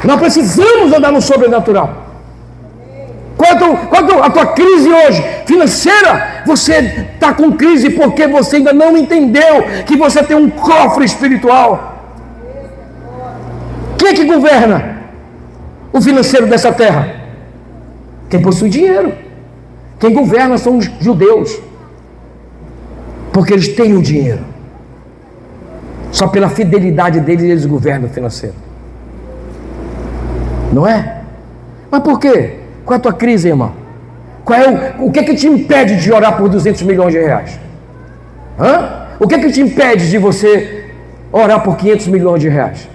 Nós precisamos andar no sobrenatural. Qual é a tua crise hoje? Financeira? Você está com crise porque você ainda não entendeu que você tem um cofre espiritual. Quem é que governa o financeiro dessa terra? Quem possui dinheiro. Quem governa são os judeus, porque eles têm o dinheiro. Só pela fidelidade deles eles governam o financeiro. Não é? Mas por quê? Qual é a tua crise, irmão? O que é que te impede de orar por 200 milhões de reais? O que é que te impede de você orar por 500 milhões de reais?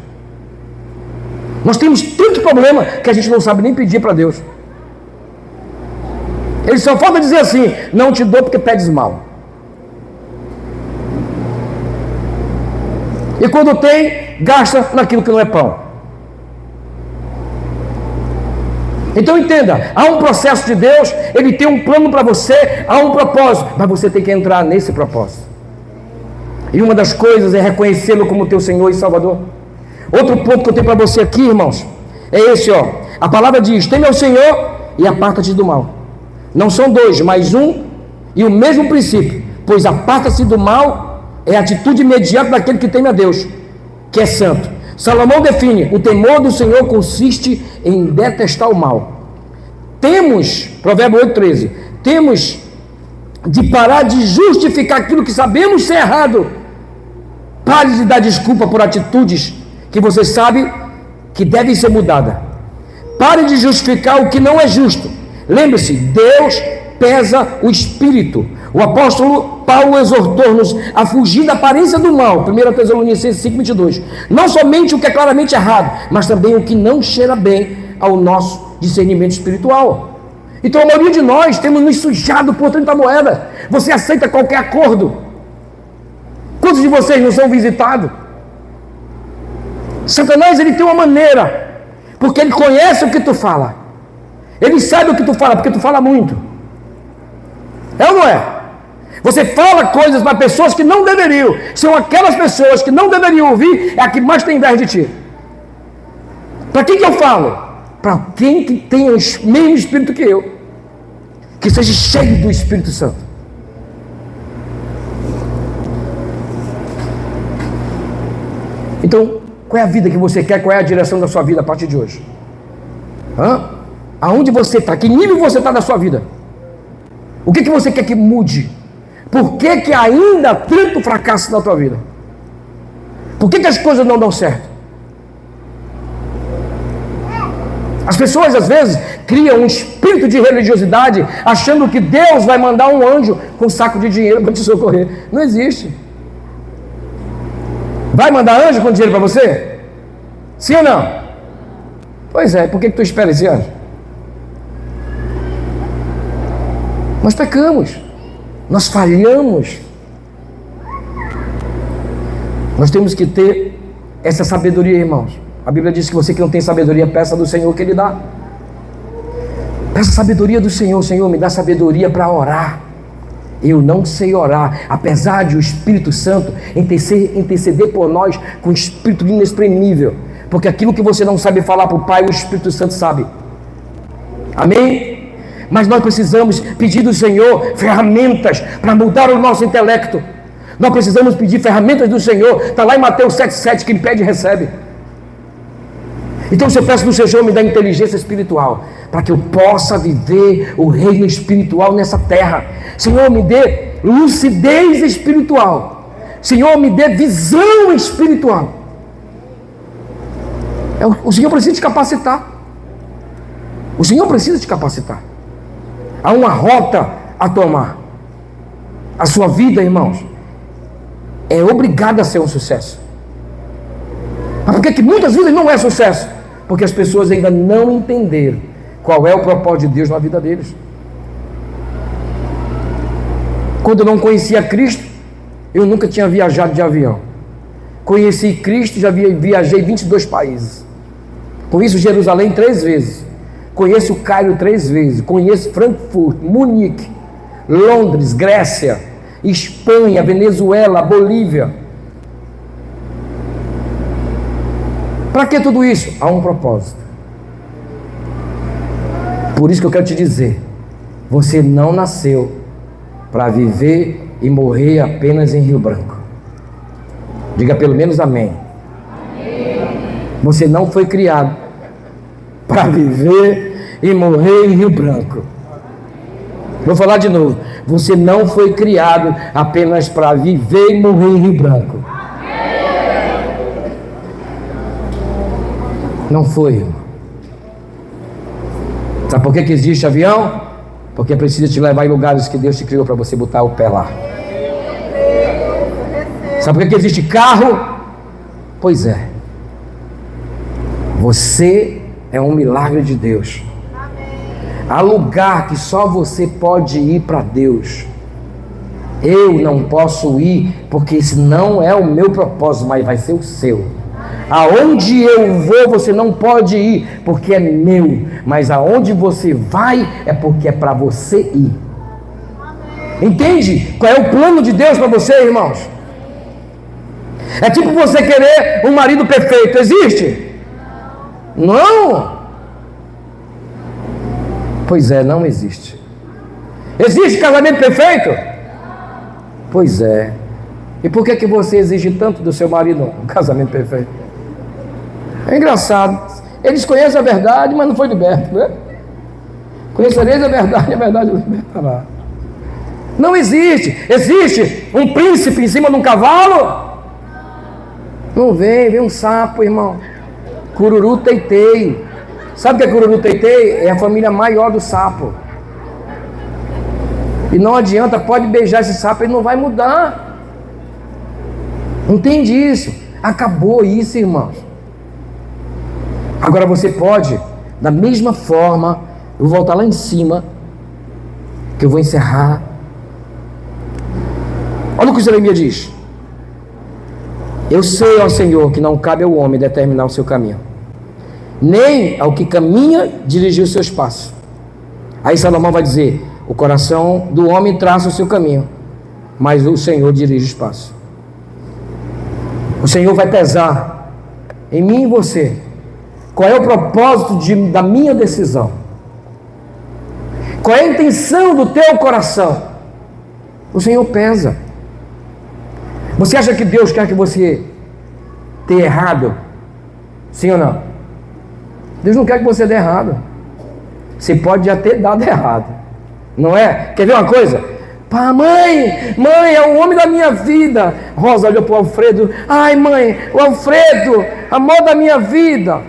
Nós temos tanto problema que a gente não sabe nem pedir para Deus. Ele só falta dizer assim: não te dou porque pedes mal. E quando tem, gasta naquilo que não é pão. Então entenda, há um processo de Deus, Ele tem um plano para você, há um propósito, mas você tem que entrar nesse propósito. E uma das coisas é reconhecê-lo como teu Senhor e Salvador. Outro ponto que eu tenho para você aqui, irmãos, é esse, ó. A palavra diz: teme ao Senhor e aparta-te do mal. Não são dois, mas um e o mesmo princípio. Pois aparta-se do mal é a atitude imediata daquele que teme a Deus, que é santo. Salomão define: o temor do Senhor consiste em detestar o mal. Temos, Provérbio 8,13, temos de parar de justificar aquilo que sabemos ser errado. Pare de dar desculpa por atitudes que você sabe que devem ser mudadas. Pare de justificar o que não é justo. Lembre-se, Deus pesa o espírito. O apóstolo Paulo exortou-nos a fugir da aparência do mal, 1 Tessalonicenses 5,22. Não somente o que é claramente errado, mas também o que não cheira bem ao nosso discernimento espiritual. Então a maioria de nós temos nos sujado por 30 moedas. Você aceita qualquer acordo. Quantos de vocês não são visitados? Satanás, ele tem uma maneira, porque ele conhece o que tu fala, ele sabe o que tu fala, porque tu fala muito. É ou não é? Você fala coisas para pessoas que não deveriam. São aquelas pessoas que não deveriam ouvir, é a que mais tem inveja de ti. Para quem que eu falo? Para quem que tem o mesmo espírito que eu, que seja cheio do Espírito Santo. Então, qual é a vida que você quer? Qual é a direção da sua vida a partir de hoje? Aonde você está? Que nível você está na sua vida? O que você quer que mude? Por que ainda há tanto fracasso na tua vida? Por que as coisas não dão certo? As pessoas às vezes criam um espírito de religiosidade, achando que Deus vai mandar um anjo com um saco de dinheiro para te socorrer. Não existe. Vai mandar anjo com dinheiro para você? Sim ou não? Pois é, por que tu espera esse anjo? Nós pecamos, nós falhamos. Nós temos que ter essa sabedoria, irmãos. A Bíblia diz que você que não tem sabedoria, peça do Senhor que Ele dá. Peça sabedoria do Senhor. Senhor, me dá sabedoria para orar. Eu não sei orar, apesar de o Espírito Santo interceder por nós com um espírito inexprimível, porque aquilo que você não sabe falar para o Pai, o Espírito Santo sabe. Amém? Mas nós precisamos pedir do Senhor ferramentas para mudar o nosso intelecto. Nós precisamos pedir ferramentas do Senhor. Está lá em Mateus 7,7, que Ele pede e recebe. Então você peça do Senhor, me dá inteligência espiritual, para que eu possa viver o reino espiritual nessa terra. Senhor, me dê lucidez espiritual. Senhor, me dê visão espiritual. O Senhor precisa te capacitar. O Senhor precisa te capacitar. Há uma rota a tomar. A sua vida, irmãos, é obrigada a ser um sucesso. Mas por que muitas vezes não é sucesso? Porque as pessoas ainda não entenderam qual é o propósito de Deus na vida deles. Quando eu não conhecia Cristo, eu nunca tinha viajado de avião. Conheci Cristo, já viajei 22 países. Conheço Jerusalém 3 vezes. Conheço o Cairo 3 vezes. Conheço Frankfurt, Munique, Londres, Grécia, Espanha, Venezuela, Bolívia. Para que tudo isso? Há um propósito. Por isso que eu quero te dizer, você não nasceu para viver e morrer apenas em Rio Branco. Diga pelo menos amém. Você não foi criado para viver e morrer em Rio Branco. Vou falar de novo. Você não foi criado apenas para viver e morrer em Rio Branco. Não foi, irmão. Sabe por que existe avião? Porque precisa te levar em lugares que Deus te criou para você botar o pé lá. Sabe por que existe carro? Pois é. Você é um milagre de Deus. Há lugar que só você pode ir para Deus. Eu não posso ir, porque esse não é o meu propósito, mas vai ser o seu. Aonde eu vou, você não pode ir, porque é meu. Mas aonde você vai, é porque é para você ir. Entende? Qual é o plano de Deus para você, irmãos? É tipo você querer um marido perfeito. Existe? Não. Pois é, não existe. Existe casamento perfeito? Pois é. E por que você exige tanto do seu marido um casamento perfeito? É engraçado. Eles conhecem a verdade, mas não foi liberto, né? Conhecereis a verdade o libertará. Não existe. Existe um príncipe em cima de um cavalo? Não vem um sapo, irmão. Cururu teitei. Sabe o que é cururu teitei? É a família maior do sapo. E não adianta, pode beijar esse sapo, ele não vai mudar. Entende isso? Acabou isso, irmãos. Agora você pode, da mesma forma, eu vou voltar lá em cima, que eu vou encerrar. Olha o que Jeremias diz. Eu sei, ó Senhor, que não cabe ao homem determinar o seu caminho, nem ao que caminha dirigir os seus passos. Aí Salomão vai dizer: o coração do homem traça o seu caminho, mas o Senhor dirige os passos. O Senhor vai pesar em mim e você qual é o propósito da minha decisão, qual é a intenção do teu coração. O Senhor pesa. Você acha que Deus quer que você tenha errado? Sim ou não? Deus não quer que você dê errado. Você pode já ter dado errado, não é? Quer ver uma coisa? Pá, mãe, é o homem da minha vida. Rosa olhou para o Alfredo. Ai, mãe, o Alfredo, amor da minha vida.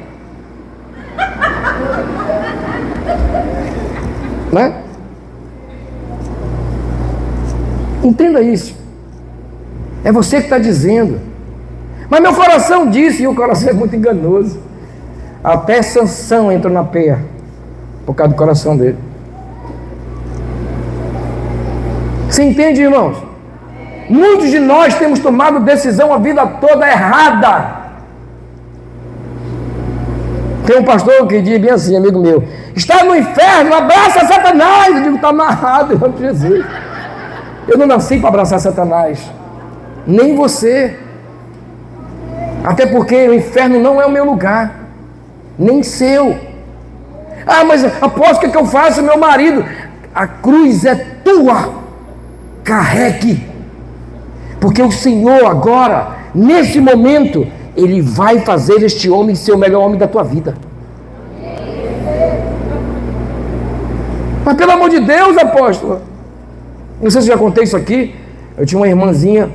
Né? Entenda isso. É você que está dizendo. Mas meu coração disse, e o coração é muito enganoso. Até Sansão entrou na peia por causa do coração dele. Você entende, irmãos? Muitos de nós temos tomado decisão a vida toda errada. Tem um pastor que diz bem assim, amigo meu: está no inferno, abraça Satanás. Eu digo: está amarrado, em nome de Jesus. Eu não nasci para abraçar Satanás, nem você. Até porque o inferno não é o meu lugar, nem seu. Ah, mas após o que eu faço, meu marido? A cruz é tua, carregue. Porque o Senhor agora, nesse momento, Ele vai fazer este homem ser o melhor homem da tua vida. Mas pelo amor de Deus, apóstolo, não sei se eu já contei isso aqui. Eu tinha uma irmãzinha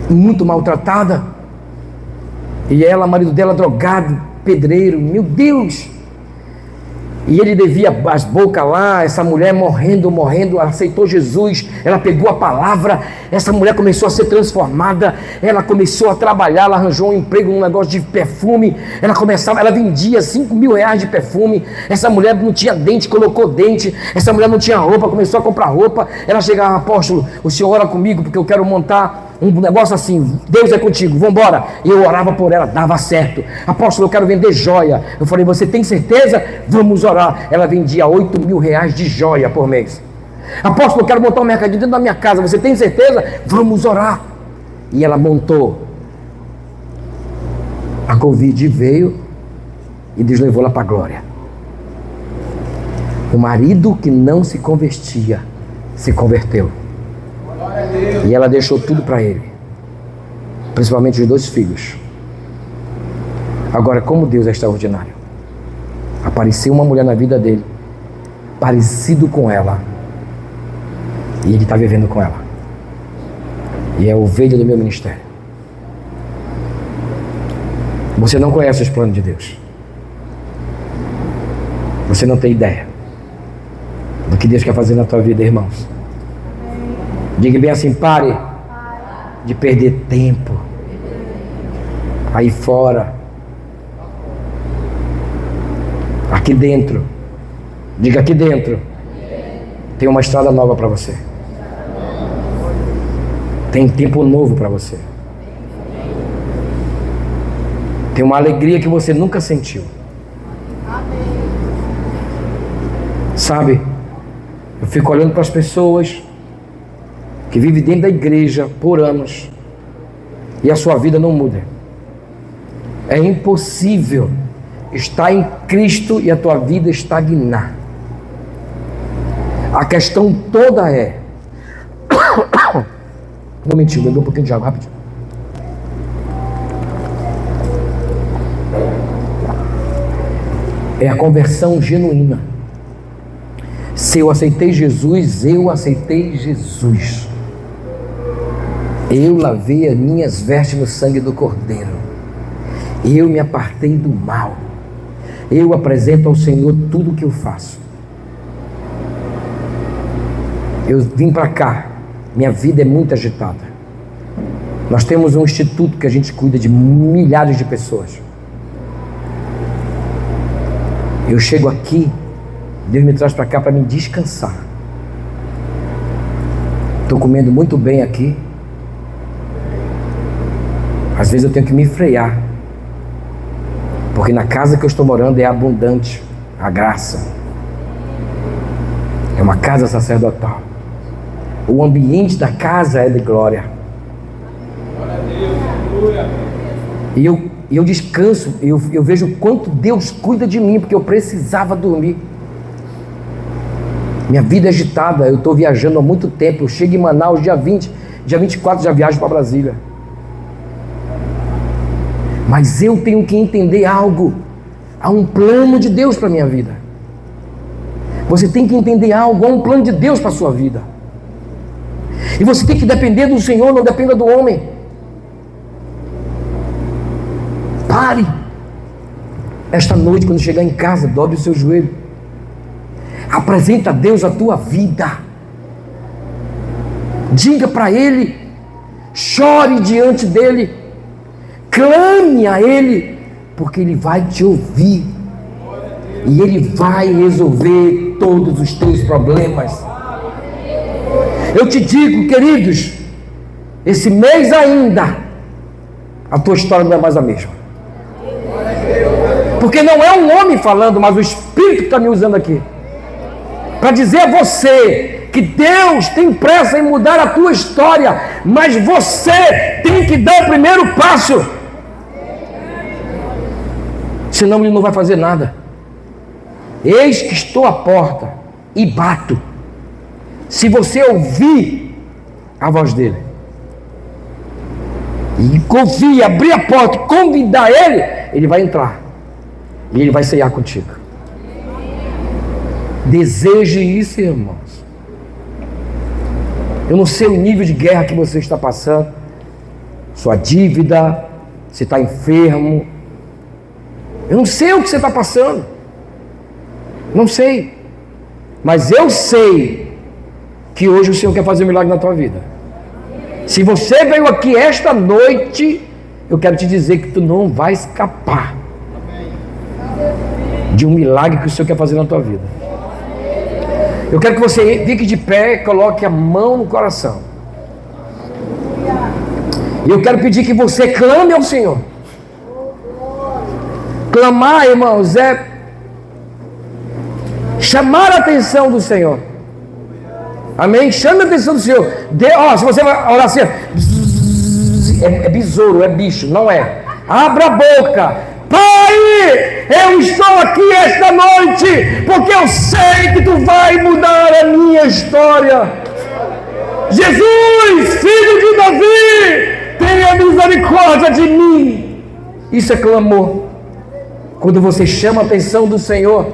muito maltratada, e ela, o marido dela drogado, pedreiro, meu Deus, e ele devia as bocas lá. Essa mulher morrendo, aceitou Jesus, ela pegou a palavra, essa mulher começou a ser transformada, ela começou a trabalhar, ela arranjou um emprego num negócio de perfume, ela vendia 5 mil reais de perfume. Essa mulher não tinha dente, colocou dente. Essa mulher não tinha roupa, começou a comprar roupa. Ela chegava: apóstolo, o senhor ora comigo, porque eu quero montar um negócio assim, Deus é contigo, vamos embora. E eu orava por ela, dava certo. Apóstolo, eu quero vender joia. Eu falei: você tem certeza? Vamos orar. Ela vendia 8 mil reais de joia por mês. Apóstolo, eu quero montar um mercadinho dentro da minha casa. Você tem certeza? Vamos orar. E ela montou. A Covid veio e Deus levou ela para a glória. O marido que não se convertia se converteu. E ela deixou tudo para ele, principalmente os 2 filhos. Agora, como Deus é extraordinário. Apareceu uma mulher na vida dele, parecido com ela, e ele está vivendo com ela, e é a ovelha do meu ministério. Você não conhece os planos de Deus. Você não tem ideia do que Deus quer fazer na tua vida, irmãos. Diga bem assim: pare de perder tempo aí fora, Aqui dentro, diga aqui dentro, tem uma estrada nova para você. Tem tempo novo para você. Tem uma alegria que você nunca sentiu. Sabe, eu fico olhando para as pessoas que vivem dentro da igreja por anos e a sua vida não muda. É impossível estar em Cristo e a tua vida estagnar. A questão toda é... Não mentiu, bebeu um pouquinho de água, rapidinho. É a conversão genuína. Se eu aceitei Jesus, eu aceitei Jesus. Eu lavei as minhas vestes no sangue do Cordeiro. Eu me apartei do mal. Eu apresento ao Senhor tudo o que eu faço. Eu vim para cá. Minha vida é muito agitada. Nós temos um instituto que a gente cuida de milhares de pessoas. Eu chego aqui, Deus me traz para cá para me descansar. Estou comendo muito bem aqui. Às vezes eu tenho que me frear, porque na casa que eu estou morando é abundante a graça. É uma casa sacerdotal. O ambiente da casa é de glória. E eu descanso, eu vejo o quanto Deus cuida de mim, porque eu precisava dormir. Minha vida é agitada, eu estou viajando há muito tempo. Eu chego em Manaus dia 20, dia 24 já viajo para Brasília. Mas eu tenho que entender algo. Há um plano de Deus para a minha vida. Você tem que entender algo, há um plano de Deus para a sua vida. E você tem que depender do Senhor, não dependa do homem. Pare. Esta noite, quando chegar em casa, dobre o seu joelho. Apresenta a Deus a tua vida. Diga para Ele. Chore diante dEle. Clame a Ele, porque Ele vai te ouvir. E Ele vai resolver todos os teus problemas. Eu te digo, queridos, esse mês ainda, a tua história não é mais a mesma. Porque não é um homem falando, mas o Espírito que está me usando aqui. Para dizer a você que Deus tem pressa em mudar a tua história, mas você tem que dar o primeiro passo. Senão Ele não vai fazer nada. Eis que estou à porta e bato. Se você ouvir a voz dele e ouvir, abrir a porta, convidar ele, ele vai entrar e ele vai ceiar contigo. Deseje isso, irmãos. Eu não sei o nível de guerra que você está passando, sua dívida, se está enfermo. Eu não sei o que você está passando. Não sei. Mas eu sei que hoje o Senhor quer fazer um milagre na tua vida. Se você veio aqui esta noite, eu quero te dizer que tu não vai escapar de um milagre que o Senhor quer fazer na tua vida. Eu quero que você fique de pé e coloque a mão no coração. E eu quero pedir que você clame ao Senhor. Clamar, irmãos, é chamar a atenção do Senhor. Amém? Chame a atenção do Senhor. Se você vai orar assim, é besouro, é bicho, não é. Abra a boca. Pai, eu estou aqui esta noite, porque eu sei que Tu vai mudar a minha história. Jesus, filho de Davi, tenha misericórdia de mim. Isso é clamor. Quando você chama a atenção do Senhor,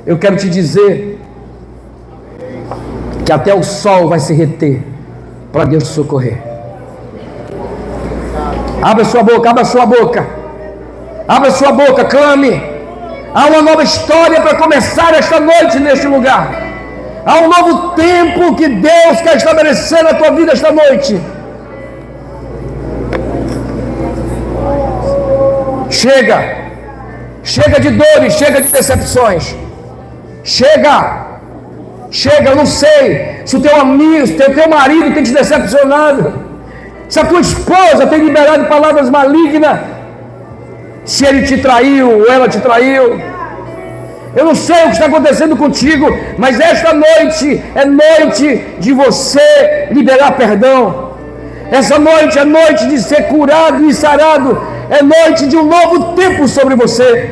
eu quero te dizer que até o sol vai se reter para Deus te socorrer. Abra sua boca, abra sua boca. Abra sua boca, clame. Há uma nova história para começar esta noite neste lugar. Há um novo tempo que Deus quer estabelecer na tua vida esta noite. Chega. Chega de dores, chega de decepções. Chega. Eu não sei se o teu amigo, se o teu marido tem te decepcionado, se a tua esposa tem liberado palavras malignas, se ele te traiu ou ela te traiu. Eu não sei o que está acontecendo contigo, mas esta noite é noite de você liberar perdão. Essa noite é noite de ser curado e sarado. É noite de um novo tempo sobre você.